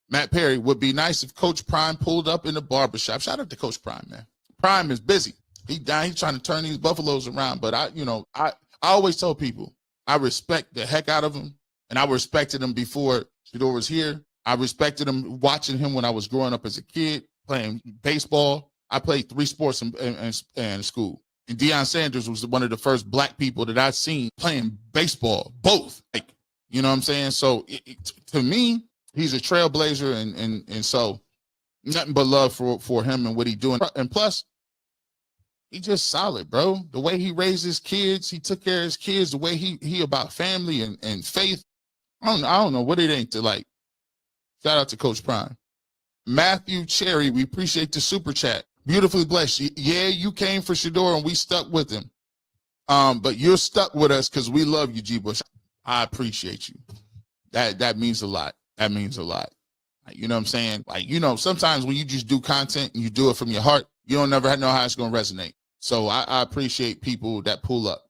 Matt Perry, would be nice if Coach Prime pulled up in the barbershop. Shout out to Coach Prime, man. Prime is busy. He's trying to turn these Buffaloes around. But I always tell people I respect the heck out of him, and I respected him before Shedeur was here. I respected him watching him when I was growing up as a kid, playing baseball. I played 3 sports in school. And Deion Sanders was one of the first black people that I've seen playing baseball, both. Like, you know what I'm saying? So to me, he's a trailblazer, and so nothing but love for him and what he's doing. And plus, he just solid, bro. The way he raised his kids, he took care of his kids, the way he about family and faith. I don't know what it ain't to like. Shout out to Coach Prime. Matthew Cherry, we appreciate the super chat. Beautifully blessed. Yeah, you came for Shedeur and we stuck with him. But you're stuck with us because we love you, G. Bush. I appreciate you. That means a lot. That means a lot. You know what I'm saying? Like, sometimes when you just do content and you do it from your heart, you don't never know how it's going to resonate. So I appreciate people that pull up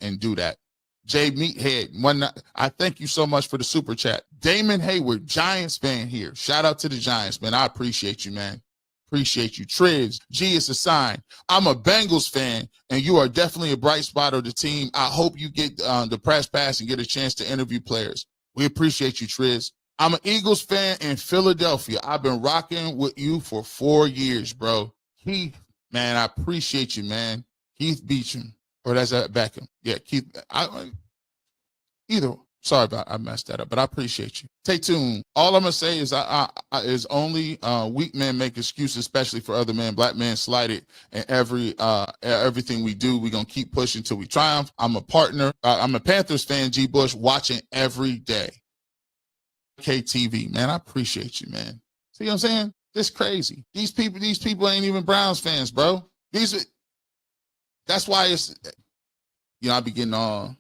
and do that. Jay Meathead, I thank you so much for the super chat. Damon Hayward, Giants fan here. Shout out to the Giants, man. I appreciate you, man. Appreciate you. Triz, G is a sign. I'm a Bengals fan, and you are definitely a bright spot of the team. I hope you get the press pass and get a chance to interview players. We appreciate you, Triz. I'm an Eagles fan in Philadelphia. I've been rocking with you for 4 years, bro. Keith, man, I appreciate you, man. Keith Beecham. Or that's Beckham. Yeah, Keith. Either. Sorry about I messed that up, but I appreciate you. Stay tuned. All I'm gonna say is is only weak men make excuses, especially for other men. Black men slighted, and everything we do, we're gonna keep pushing till we triumph. I'm a partner. I'm a Panthers fan, G. Bush, watching every day. KTV, man, I appreciate you, man. See what I'm saying? It's crazy. These people ain't even Browns fans, bro. That's why it's, I be getting all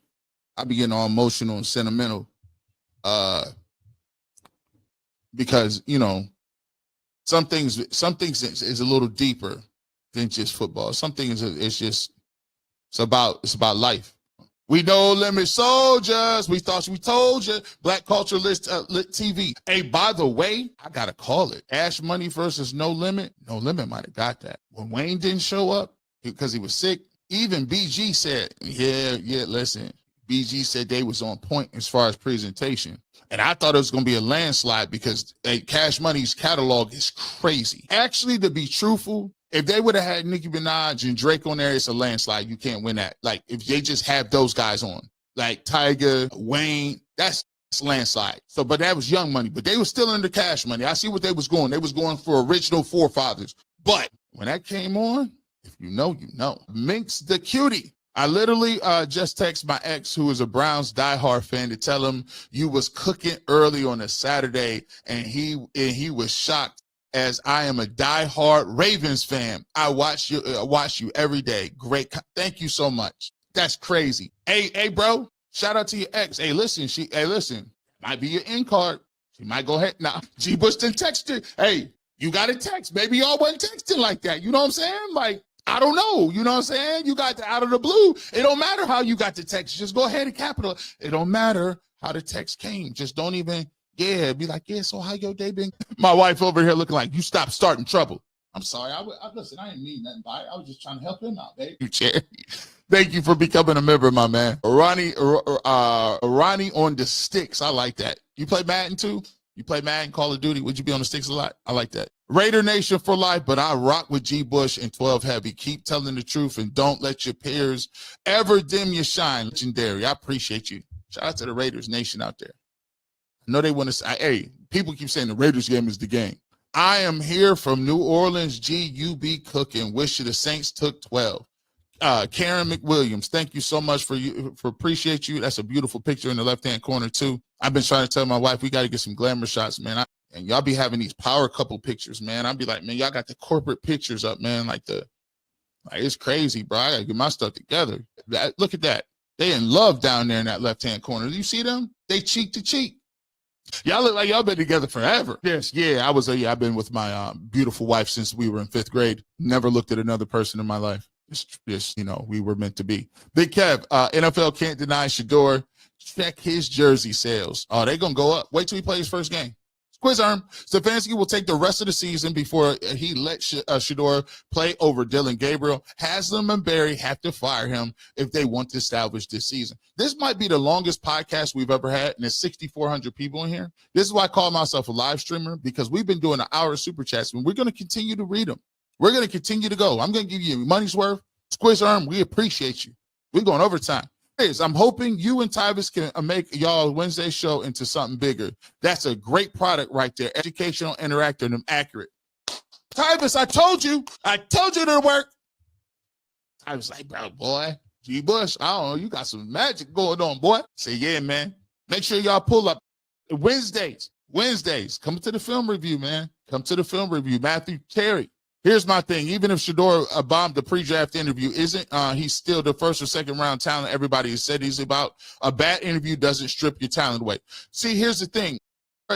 emotional and sentimental, because some things is a little deeper than just football. Some things it's about life. We no limit soldiers. We told you. Black Culture Lit TV. Hey, by the way, I gotta call it. Cash Money versus No Limit. No Limit might have got that. When Wayne didn't show up because he was sick, even BG said, yeah, listen. BG said they was on point as far as presentation. And I thought it was going to be a landslide because Cash Money's catalog is crazy. Actually, to be truthful, if they would have had Nicki Minaj and Drake on there, it's a landslide. You can't win that. Like, if they just have those guys on, like Tyga, Wayne, that's landslide. So, but that was Young Money. But they were still under Cash Money. I see what they was going. They was going for original forefathers. But when that came on, if you know, you know. Minx the Cutie. I literally just text my ex, who is a Browns diehard fan, to tell him you was cooking early on a Saturday, and he was shocked, as I am a diehard Ravens fan. I watch you every day. Great, thank you so much. That's crazy. Hey, bro, shout out to your ex. Hey, listen, might be your in card. She might go ahead now. G. Bush didn't text her. Hey, you got a text. Maybe y'all wasn't texting like that. You know what I'm saying? Like, I don't know. You know what I'm saying? You got out of the blue. It don't matter how you got the text. Just go ahead and capital. It don't matter how the text came. Just don't even, be like, so how your day been? My wife over here looking like, you stop starting trouble. I'm sorry. Listen, I didn't mean nothing by it. I was just trying to help him out, babe. Thank you for becoming a member, my man. Ronnie on the sticks. I like that. You play Madden too? You play Madden, Call of Duty? Would you be on the sticks a lot? I like that. Raider Nation for life, but I rock with G. Bush and 12 Heavy. Keep telling the truth and don't let your peers ever dim your shine. Legendary. I appreciate you. Shout out to the Raiders Nation out there. I know they want to say, hey, people keep saying the Raiders game is the game. I am here from New Orleans. G, you be cooking. Wish you the Saints took 12. Karen McWilliams, thank you so much for appreciate you. That's a beautiful picture in the left-hand corner too. I've been trying to tell my wife we got to get some glamour shots, man. And y'all be having these power couple pictures, man. I'll be like, man, y'all got the corporate pictures up, man. Like it's crazy, bro. I got to get my stuff together. Look at that. They in love down there in that left-hand corner. Do you see them? They cheek to cheek. Y'all look like y'all been together forever. Yes, yeah. I've been with my beautiful wife since we were in 5th grade. Never looked at another person in my life. Just we were meant to be. Big Kev, NFL can't deny Shedeur. Check his jersey sales. Oh, they're going to go up. Wait till he plays his first game. It's Quiz arm. Stefanski will take the rest of the season before he lets Shedeur play over Dylan Gabriel. Haslam and Barry have to fire him if they want to establish this season. This might be the longest podcast we've ever had, and there's 6,400 people in here. This is why I call myself a live streamer, because we've been doing an hour of super chats, and we're going to continue to read them. We're going to continue to go. I'm going to give you money's worth. Quiz arm, we appreciate you. We're going overtime. I'm hoping you and Tyvis can make y'all Wednesday show into something bigger. That's a great product right there. Educational, interactive, and accurate. Tyvis, I told you it'll work. I was like, bro, boy, G. Bush, I don't know, you got some magic going on, boy. Say, yeah, man. Make sure y'all pull up Wednesdays. Come to the film review, man. Come to the film review. Matthew Terry. Here's my thing. Even if Shedeur bombed the pre-draft interview, isn't he's still the first or second round talent everybody has said he's about? A bad interview doesn't strip your talent away. See, here's the thing.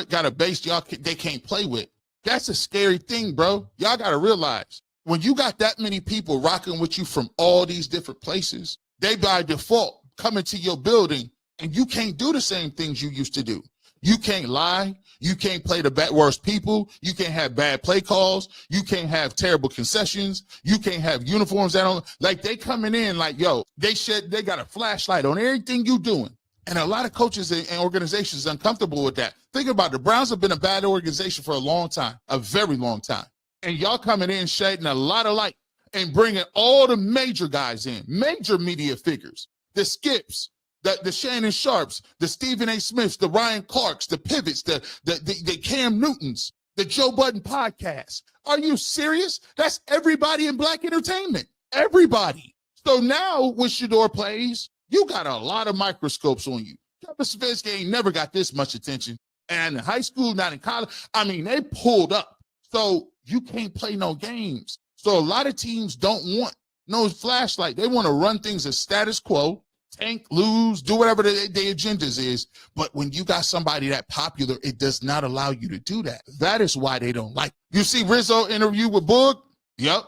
Got a base they can't play with. That's a scary thing, bro. Y'all got to realize, when you got that many people rocking with you from all these different places, they by default come into your building, and you can't do the same things you used to do. You can't lie. You can't play the worst people. You can't have bad play calls. You can't have terrible concessions. You can't have uniforms that don't, like, they coming in like, yo, they got a flashlight on everything you doing. And a lot of coaches and organizations are uncomfortable with that. Think about it. The Browns have been a bad organization for a long time, a very long time. And y'all coming in shedding a lot of light and bringing all the major guys in, major media figures, the Skips, the Shannon Sharps, the Stephen A. Smiths, the Ryan Clarks, the Pivots, the Cam Newtons, the Joe Budden podcast. Are you serious? That's everybody in black entertainment. Everybody. So now when Shedeur plays, you got a lot of microscopes on you. Kevin Stefanski ain't never got this much attention. And in high school, not in college, I mean, they pulled up. So you can't play no games. So a lot of teams don't want no flashlight. They want to run things as status quo. Tank, lose, do whatever their agendas is. But when you got somebody that popular, it does not allow you to do that. That is why they don't like. You see Rizzo interview with Boog? Yep.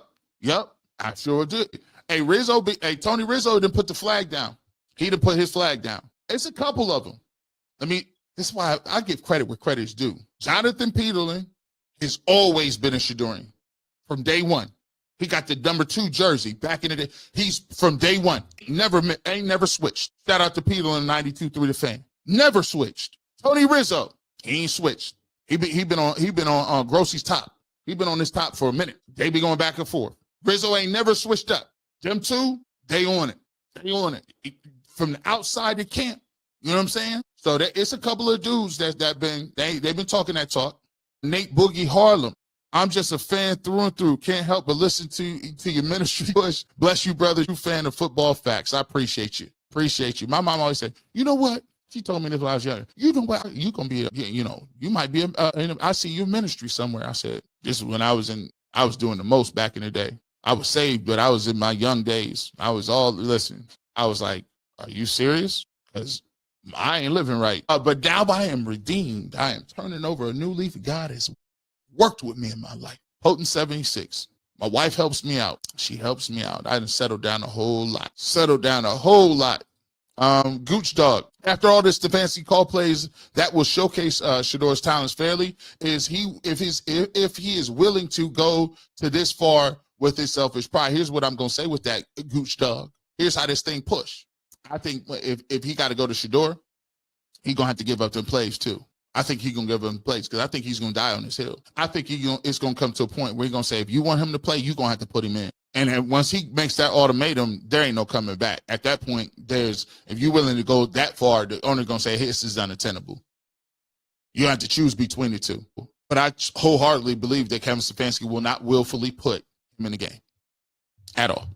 I sure did. Tony Rizzo didn't put the flag down. He didn't put his flag down. It's a couple of them. I mean, that's why I give credit where credit's due. Jonathan Peterlin has always been a Shedeurian from day one. He got the number 2 jersey back in the day. He's from day one. Ain't never switched. Shout out to Peterlin 92 through the fan. Never switched. Tony Rizzo, he ain't switched. He been on Grossie's top. He been on his top for a minute. They be going back and forth. Rizzo ain't never switched up. Them two, they on it. From the outside of camp, you know what I'm saying? So it's a couple of dudes they've been talking that talk. Nate Boogie Harlem. I'm just a fan through and through. Can't help but listen to your ministry. Bush. Bless you, brother. You fan of football facts. I appreciate you. My mom always said, you know what? She told me this when I was young. You know what? You gonna be, you might be. I see your ministry somewhere. I said, this is when I was doing the most back in the day. I was saved, but I was in my young days. I was like, are you serious? Because I ain't living right. But now I am redeemed. I am turning over a new leaf. God has worked with me in my life. Potent 76. My wife helps me out. She helps me out. I done settled down a whole lot. Gooch Dog. After all this Stefanski call plays that will showcase Shedeur's talents fairly, if he is willing to go to this far with his selfish pride. Here's what I'm gonna say with that, Gooch Dog. Here's how this thing push. I think if he got to go to Shedeur, he gonna have to give up them plays too. I think he's going to give him plays because I think he's going to die on this hill. I think it's going to come to a point where he's going to say, if you want him to play, you're going to have to put him in. And then once he makes that ultimatum, there ain't no coming back. At that point, if you're willing to go that far, the owner's going to say, hey, this is unattainable. You have to choose between the two. But I wholeheartedly believe that Kevin Stefanski will not willfully put him in the game at all.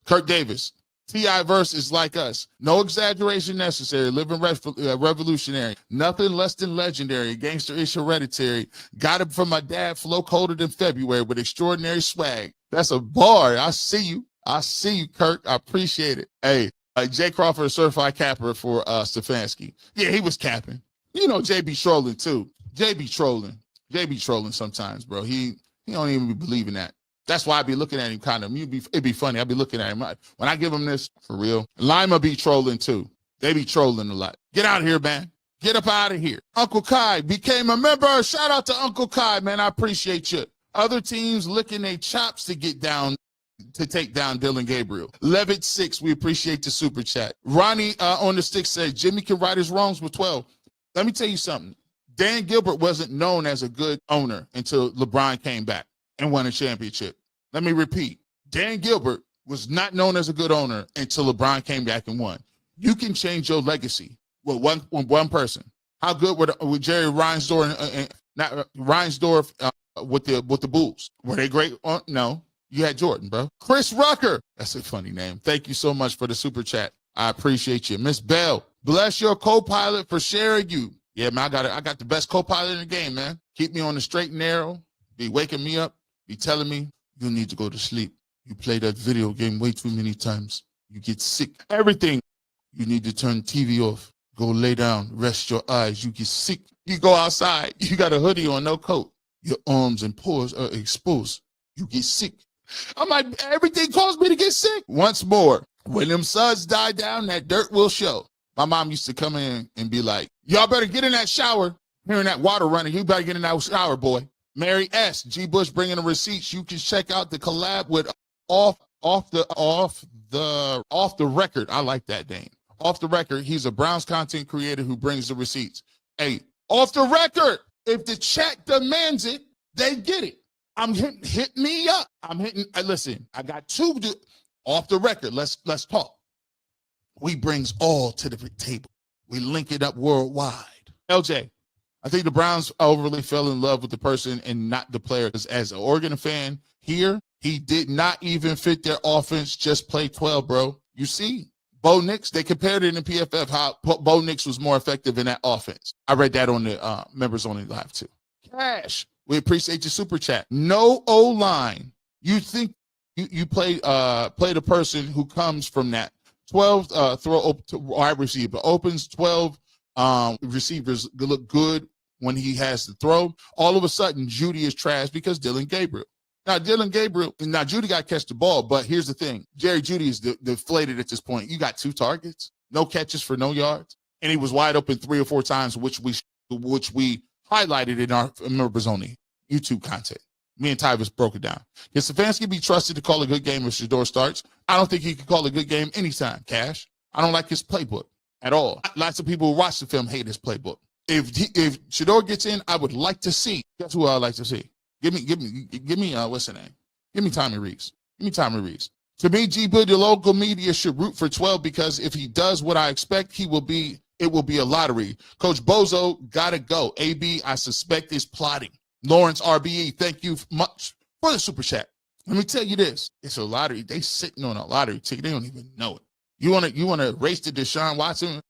Kirk Davis. T.I. verse is like us. No exaggeration necessary. Living revolutionary. Nothing less than legendary. Gangster-ish hereditary. Got it from my dad. Flow colder than February with extraordinary swag. That's a bar. I see you, Kirk. I appreciate it. Hey, Jay Crawford, a certified capper for Stefanski. Yeah, he was capping. You know, Jay be trolling too. Jay be trolling sometimes, bro. He don't even be believing that. That's why I be looking at him kind of. It'd be funny. I'd be looking at him. When I give him this, for real. Lima be trolling too. They be trolling a lot. Get out of here, man. Get up out of here. Uncle Kai became a member. Shout out to Uncle Kai, man. I appreciate you. Other teams licking their chops to get down, to take down Dylan Gabriel. Levitt 6, we appreciate the super chat. Ronnie on the stick says, Jimmy can right his wrongs with 12. Let me tell you something. Dan Gilbert wasn't known as a good owner until LeBron came back and won a championship. Let me repeat. Dan Gilbert was not known as a good owner until LeBron came back and won. You can change your legacy with one person. How good were Jerry Reinsdorf with the Bulls? Were they great? No. You had Jordan, bro. Chris Rucker. That's a funny name. Thank you so much for the super chat. I appreciate you. Miss Bell, bless your co-pilot for sharing you. Yeah, man, I got the best co-pilot in the game, man. Keep me on the straight and narrow. Be waking me up. Be telling me you need to go to sleep. You play that video game way too many times. You get sick. Everything. You need to turn TV off. Go lay down. Rest your eyes. You get sick. You go outside. You got a hoodie on, no coat. Your arms and pores are exposed. You get sick. I'm like, everything caused me to get sick. Once more, when them suds die down, that dirt will show. My mom used to come in and be like, y'all better get in that shower. Hearing that water running, you better get in that shower, boy. Mary S. G. Bush bringing the receipts. You can check out the collab with off the record. I like that name. Off the record. He's a Browns content creator who brings the receipts. Hey, off the record. If the chat demands it, they get it. I'm hit me up. Listen, I got two off the record. Let's talk. We brings all to the table. We link it up worldwide. LJ, I think the Browns overly fell in love with the person and not the player. Because as an Oregon fan here, he did not even fit their offense, just play 12, bro. You see, Bo Nix, they compared it in PFF how Bo Nix was more effective in that offense. I read that on the members only live too. Cash. We appreciate your super chat. No O-line. You think you play the person who comes from that. 12 throw to wide receiver. Opens 12 receivers look good when he has to throw. All of a sudden, Judy is trash because Dylan Gabriel. Now, Judy got to catch the ball, but here's the thing. Jerry Judy is deflated at this point. You got 2 targets, no catches for no yards, and he was wide open 3 or 4 times, which we highlighted in our members only YouTube content. Me and Tyvis broke it down. Can Stefanski be trusted to call a good game if Shador starts? I don't think he can call a good game anytime, Cash. I don't like his playbook at all. Lots of people who watch the film hate his playbook. If Shador gets in, I would like to see. Guess who I would like to see? Give me what's the name? Give me Tommy Reeves. To me, G-Bud, the local media should root for 12 because if he does what I expect, it will be a lottery. Coach Bozo gotta go. AB, I suspect is plotting. Lawrence RBE, thank you much for the super chat. Let me tell you this. It's a lottery. They sitting on a lottery ticket. They don't even know it. You want to race to Deshaun Watson?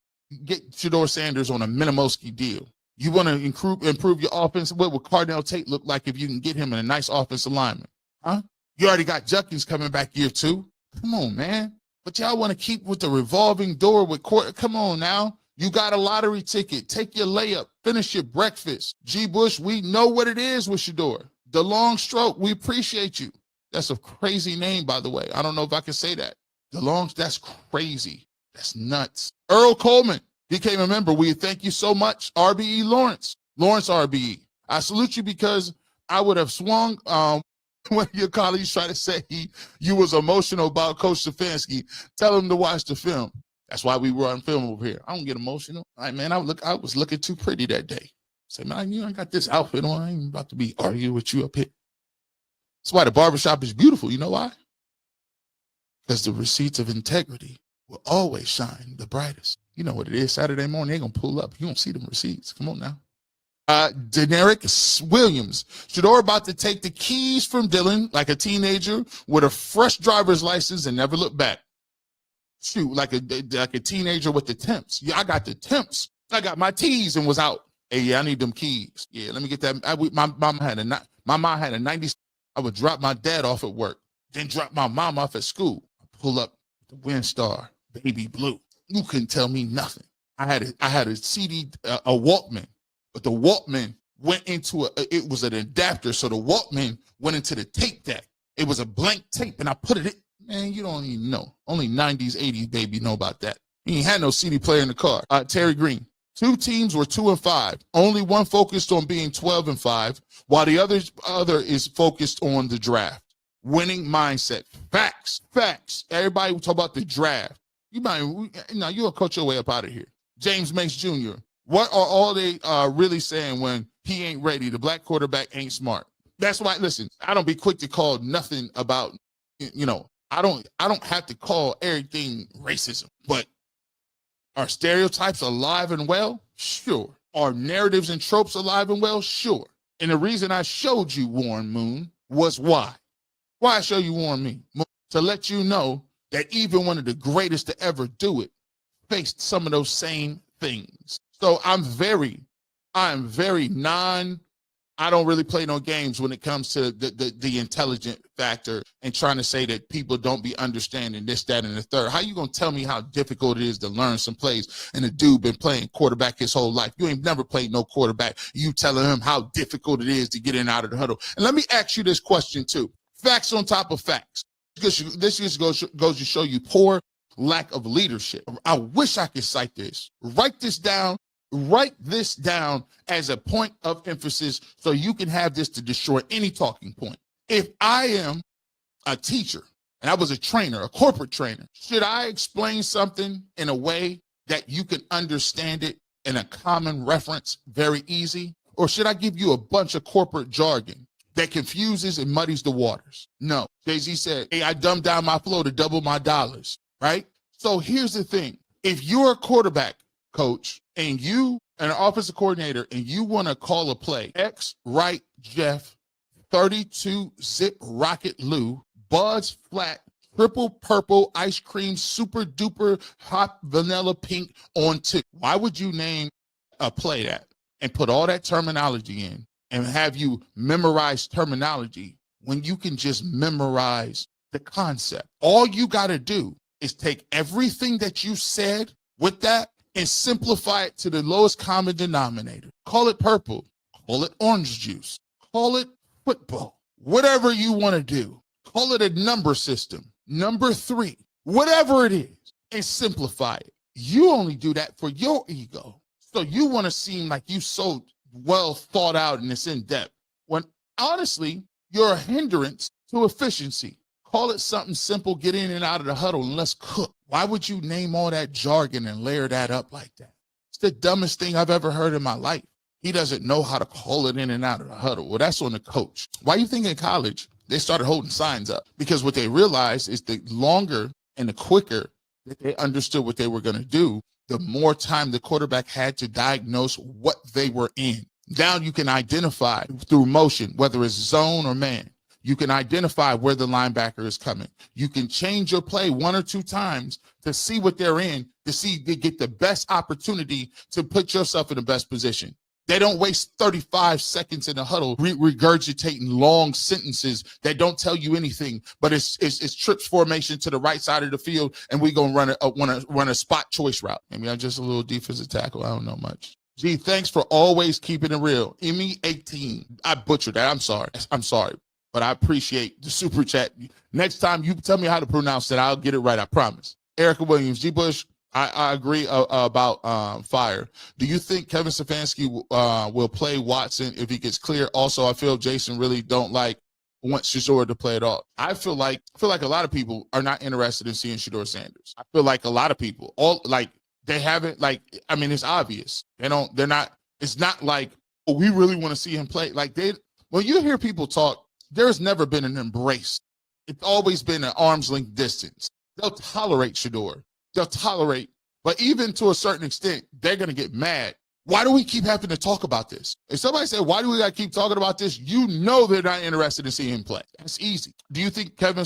Get Shador Sanders on a Minimowski deal. You want to improve your offense? What would Cardinal Tate look like if you can get him in a nice offensive alignment? Huh? You already got Judkins coming back year 2. Come on, man. But y'all want to keep with the revolving door with court. Come on now. You got a lottery ticket. Take your layup. Finish your breakfast. G. Bush, we know what it is with Shador. The long stroke, we appreciate you. That's a crazy name, by the way. I don't know if I can say that. That's crazy. That's nuts. Earl Coleman became a member. We thank you so much. RBE Lawrence RBE. I salute you because I would have swung when your colleagues try to say you was emotional about Coach Stefanski. Tell him to watch the film. That's why we were on film over here. I don't get emotional. I was looking too pretty that day. Say, man, I got this outfit on. I ain't about to be arguing with you up here. That's why the barbershop is beautiful. You know why? Because the receipts of integrity will always shine the brightest. You know what it is. Saturday morning, they're going to pull up. You don't see them receipts. Come on now. Deneric Williams. Shador about to take the keys from Dylan like a teenager with a fresh driver's license and never look back. Shoot, like a teenager with the temps. Yeah, I got the temps. I got my T's and was out. Hey, yeah, I need them keys. Yeah, let me get that. My mom had a 90. I would drop my dad off at work, then drop my mom off at school. Pull up the Windstar, baby blue. You couldn't tell me nothing. I had a CD, a Walkman, but the Walkman went into it was an adapter, so the Walkman went into the tape deck. It was a blank tape, and I put it in. Man, you don't even know. Only 90s, 80s baby know about that. He ain't had no CD player in the car. Terry Green. 2 teams were 2-5. Only one focused on being 12-5, while the other is focused on the draft. Winning mindset. Facts. Everybody will talk about the draft. You'll coach your way up out of here. James Mace Jr. What are all they really saying when he ain't ready? The black quarterback ain't smart. That's why, listen, I don't be quick to call nothing about, I don't have to call everything racism, but are stereotypes alive and well? Sure. Are narratives and tropes alive and well? Sure. And the reason I showed you Warren Moon was why. Why I show you Warren Moon? To let you know that even one of the greatest to ever do it faced some of those same things. So I'm very I don't really play no games when it comes to the intelligent factor and trying to say that people don't be understanding this, that, and the third. How you gonna tell me how difficult it is to learn some plays and the dude been playing quarterback his whole life? You ain't never played no quarterback. You telling him how difficult it is to get in and out of the huddle. And let me ask you this question too. Facts on top of facts. This just goes to show you poor lack of leadership. I wish I could cite this. Write this down as a point of emphasis so you can have this to destroy any talking point. If I am a teacher and I was a trainer, a corporate trainer, should I explain something in a way that you can understand it in a common reference very easy? Or should I give you a bunch of corporate jargon that confuses and muddies the waters? No. Jay-Z said, hey, I dumbed down my flow to double my dollars, right? So here's the thing. If you're a quarterback coach and you an offensive coordinator and you want to call a play, X, right, Jeff, 32 zip rocket Lou, Bud's flat, triple purple ice cream, super duper hot vanilla pink on tick. Why would you name a play that and put all that terminology in and have you memorize terminology when you can just memorize the concept? All you got to do is take everything that you said with that and simplify it to the lowest common denominator. Call it purple, call it orange juice, call it football, whatever you want to do. Call it a number system, number 3, whatever it is, and simplify it. You only do that for your ego. So you want to seem like you so well thought out and it's in depth, when honestly, you're a hindrance to efficiency. Call it something simple, get in and out of the huddle, and let's cook. Why would you name all that jargon and layer that up like that? It's the dumbest thing I've ever heard in my life. He doesn't know how to call it in and out of the huddle. Well, that's on the coach. Why you think in college they started holding signs up? Because what they realized is the longer and the quicker that they understood what they were going to do, the more time the quarterback had to diagnose what they were in. Now you can identify through motion, whether it's zone or man. You can identify where the linebacker is coming. You can change your play 1 or 2 times to see what they're in, to get the best opportunity to put yourself in the best position. They don't waste 35 seconds in the huddle regurgitating long sentences that don't tell you anything, but it's trips formation to the right side of the field, and we're going to run a spot choice route. Maybe I'm just a little defensive tackle. I don't know much. Gee, thanks for always keeping it real. Emmy18. I butchered that. I'm sorry. But I appreciate the super chat. Next time you tell me how to pronounce it, I'll get it right. I promise. Erica Williams, G. Bush, I agree about fire. Do you think Kevin Stefanski will play Watson if he gets clear? Also, I feel Jason really wants Shedeur to play at all. I feel like a lot of people are not interested in seeing Shedeur Sanders. I feel like a lot of people, they haven't, it's obvious. They're not, it's not like, oh, we really want to see him play. When you hear people talk, there's never been an embrace. It's always been an arm's length distance. They'll tolerate Shedeur. But even to a certain extent, they're going to get mad. Why do we keep having to talk about this? If somebody said, why do we got to keep talking about this? You know they're not interested in seeing him play. That's easy. Do you think Kevin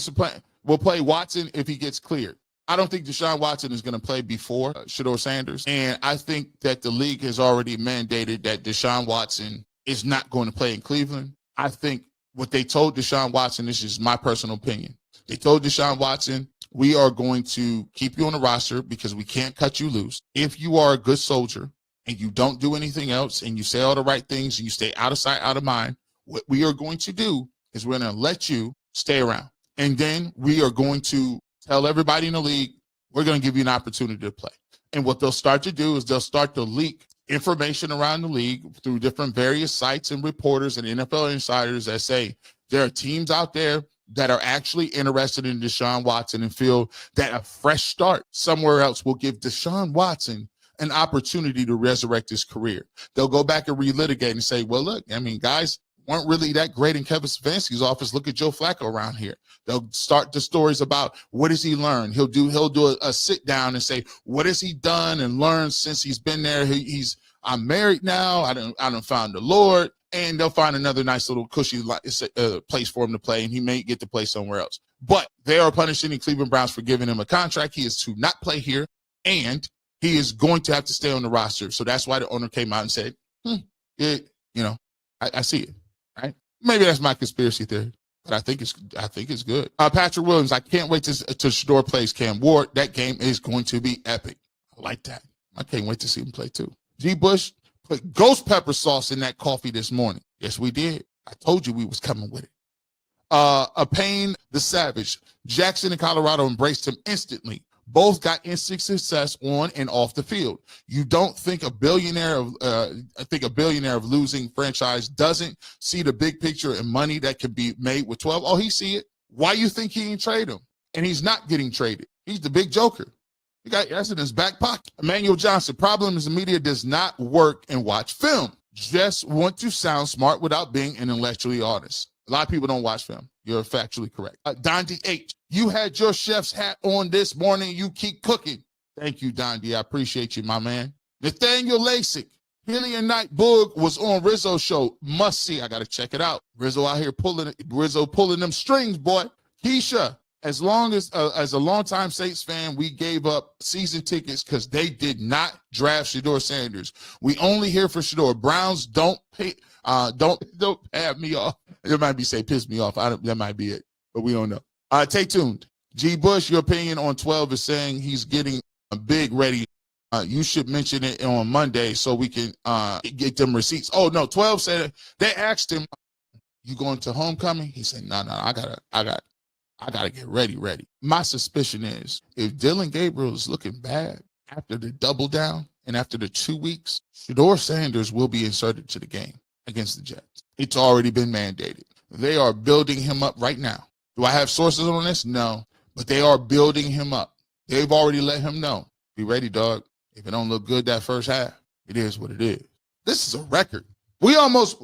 will play Watson if he gets cleared? I don't think Deshaun Watson is going to play before Shedeur Sanders. And I think that the league has already mandated that Deshaun Watson is not going to play in Cleveland. I think what they told Deshaun Watson, this is my personal opinion. They told Deshaun Watson, we are going to keep you on the roster because we can't cut you loose. If you are a good soldier and you don't do anything else and you say all the right things and you stay out of sight, out of mind, what we are going to do is we're going to let you stay around. And then we are going to tell everybody in the league, we're going to give you an opportunity to play. And what they'll start to do is they'll start to leak information around the league through different various sites and reporters and NFL insiders that say there are teams out there that are actually interested in Deshaun Watson and feel that a fresh start somewhere else will give Deshaun Watson an opportunity to resurrect his career. They'll go back and relitigate and say, well, look, I mean, guys weren't really that great in Kevin Stefanski's office. Look at Joe Flacco around here. They'll start the stories about what has he learned. He'll do a sit down and say, what has he done and learned since he's been there? I'm married now. I done found the Lord. And they'll find another nice little cushy place for him to play, and he may get to play somewhere else. But they are punishing the Cleveland Browns for giving him a contract. He is to not play here, and he is going to have to stay on the roster. So that's why the owner came out and said, I see it. Right? Maybe that's my conspiracy theory, but I think it's good. Patrick Williams, I can't wait to Shador plays Cam Ward. That game is going to be epic. I like that. I can't wait to see him play too. G. Bush put ghost pepper sauce in that coffee this morning. Yes, we did. I told you we was coming with it. A Payne the Savage. Jackson and Colorado embraced him instantly. Both got instant success on and off the field. You don't think a billionaire of losing franchise doesn't see the big picture and money that can be made with 12? Oh, he see it. Why you think he ain't trade him? And he's not getting traded. He's the big joker. He got that's in his back pocket. Emmanuel Johnson. Problem is the media does not work and watch film. Just want to sound smart without being intellectually honest. A lot of people don't watch film. You're factually correct. Dondi H. You had your chef's hat on this morning. You keep cooking. Thank you, Dondi. I appreciate you, my man. Nathaniel Lasik. Hillian Knight Boog was on Rizzo's show. Must see. I got to check it out. Rizzo out here pulling them strings, boy. Keisha. As a longtime Saints fan, we gave up season tickets because they did not draft Shedeur Sanders. We only here for Shedeur. Browns don't have me off. It might be piss me off. That might be it, but we don't know. Stay tuned. G. Bush, your opinion on 12 is saying he's getting a big ready. You should mention it on Monday so we can get them receipts. Oh no, 12 said they asked him, "You going to homecoming?" He said, "No, I gotta get ready. My suspicion is if Dylan Gabriel is looking bad after the double down and after the 2 weeks, Shedeur Sanders will be inserted to the game against the Jets. It's already been mandated. They are building him up right now. Do I have sources on this? No, but they are building him up. They've already let him know. Be ready, dog. If it don't look good that first half, it is what it is. This is a record. We almost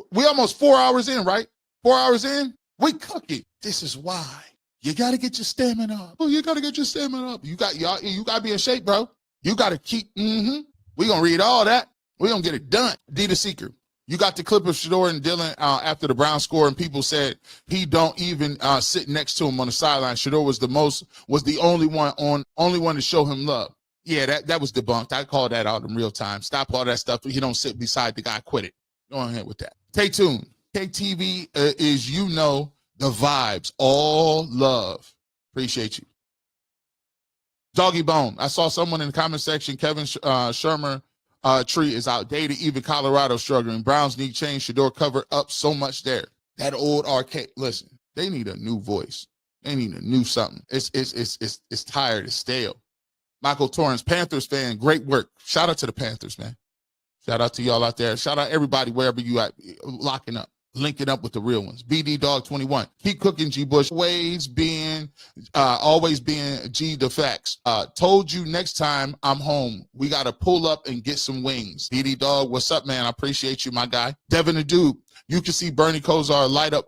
4 hours in, right? 4 hours in, we cooking. This is why. You got to get your stamina up. Oh, you got to get your stamina up. You got to be in shape, bro. You got to keep, we going to read all that. We going to get it done. D the Seeker. You got the clip of Shedeur and Dylan after the Browns score, and people said he don't even sit next to him on the sideline. Shedeur was the only one to show him love. Yeah, that was debunked. I called that out in real time. Stop all that stuff. He don't sit beside the guy. Quit it. Go ahead with that. Stay tuned. KTV is the vibes. All love. Appreciate you. Doggy Bone. I saw someone in the comment section. Kevin Shermer tree is outdated. Even Colorado struggling. Browns need change. Shedeur covered up so much there. That old arcade. Listen, they need a new voice. They need a new something. It's tired. It's stale. Michael Torrance, Panthers fan. Great work. Shout out to the Panthers, man. Shout out to y'all out there. Shout out everybody wherever you at, locking up. Linking up with the real ones. BD Dog 21. Keep cooking, G. Bush. Always being G the facts. Told you next time I'm home, we got to pull up and get some wings. BD Dog, what's up, man? I appreciate you, my guy. Devin the Dude. You can see Bernie Kosar light up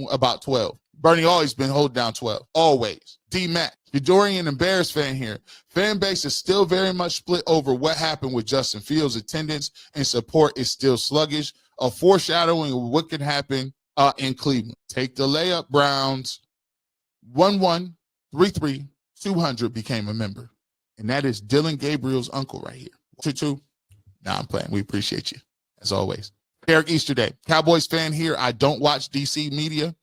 about 12. Bernie always been holding down 12. Always. D-Mac. The Dorian and Bears fan here. Fan base is still very much split over what happened with Justin Fields. Attendance and support is still sluggish. A foreshadowing of what could happen in Cleveland. Take the layup, Browns. 1133 200 became a member. And that is Dylan Gabriel's uncle right here. 2-2. Nah, I'm playing. We appreciate you, as always. Eric Easterday. Cowboys fan here. I don't watch DC media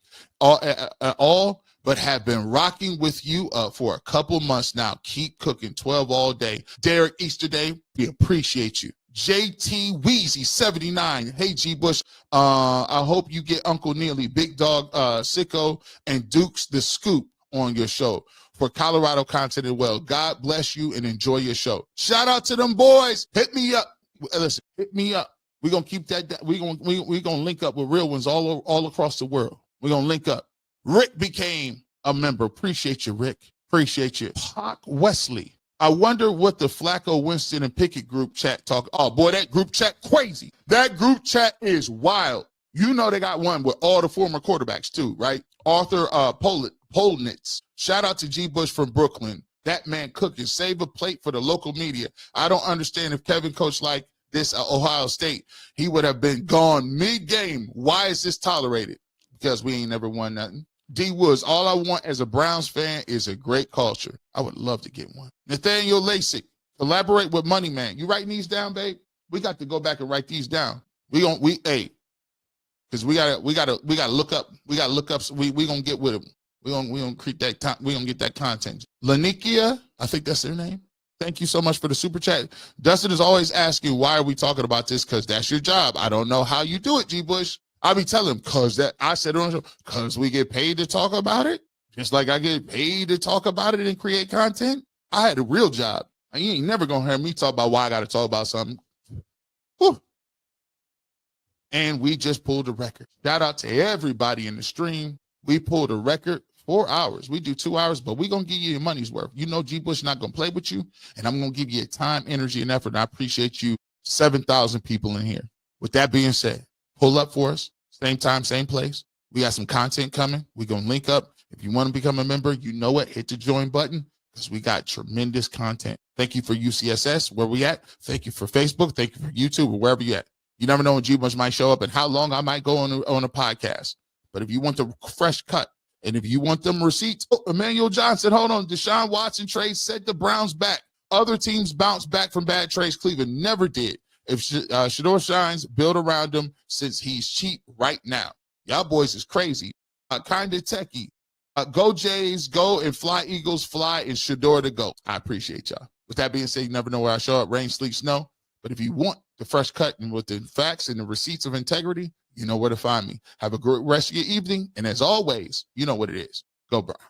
at all, but have been rocking with you for a couple months now. Keep cooking 12 all day. Derek Easterday, we appreciate you. JT Weezy 79. Hey, G. Bush. I hope you get Uncle Neely, Big Dog Sicko, and Dukes the Scoop on your show for Colorado content as well. God bless you and enjoy your show. Shout out to them boys. Hit me up. Listen, hit me up. We're gonna keep that. We're gonna link up with real ones all across the world. We're gonna link up. Rick became a member. Appreciate you, Rick. Appreciate you. Hawk Wesley. I wonder what the Flacco, Winston, and Pickett group chat talk. Oh boy, that group chat crazy. That group chat is wild. You know they got one with all the former quarterbacks too, right? Arthur Polnitz. Shout out to G. Bush from Brooklyn. That man cooking. Save a plate for the local media. I don't understand if Kevin coached like this at Ohio State, he would have been gone mid-game. Why is this tolerated? Because we ain't never won nothing. D. Woods, all I want as a Browns fan is a great culture. I would love to get one. Nathaniel Lasik, collaborate with Money Man. You writing these down, babe? We got to go back and write these down. Because we gotta look up. We gotta look up. So we gonna get with them. We gonna create that time. We gonna get that content. Lanikia, I think that's their name. Thank you so much for the super chat. Dustin is always asking, why are we talking about this? Because that's your job. I don't know how you do it, G. Bush. I be telling him, because we get paid to talk about it. Just like I get paid to talk about it and create content. I had a real job. And you ain't never gonna hear me talk about why I gotta talk about something. Whew. And we just pulled a record. Shout out to everybody in the stream. We pulled a record 4 hours. We do 2 hours, but we're going to give you your money's worth. You know G. Bush not going to play with you, and I'm going to give you time, energy, and effort, and I appreciate you, 7,000 people in here. With that being said, pull up for us. Same time, same place. We got some content coming. We're going to link up. If you want to become a member, you know it. Hit the join button because we got tremendous content. Thank you for UCSS, where we at. Thank you for Facebook. Thank you for YouTube, or wherever you at. You never know when G. Bush might show up and how long I might go on a podcast. But if you want the fresh cut, and if you want them receipts, Emmanuel Johnson, hold on. Deshaun Watson trade set the Browns back. Other teams bounce back from bad trades. Cleveland never did. If Shador shines, build around him since he's cheap right now. Y'all boys is crazy. Kind of techie. Go Jays, go, and fly Eagles, fly, and Shador to go. I appreciate y'all. With that being said, you never know where I show up. Rain, sleet, snow. But if you want the fresh cut and with the facts and the receipts of integrity, you know where to find me. Have a great rest of your evening. And as always, you know what it is. Go Browns.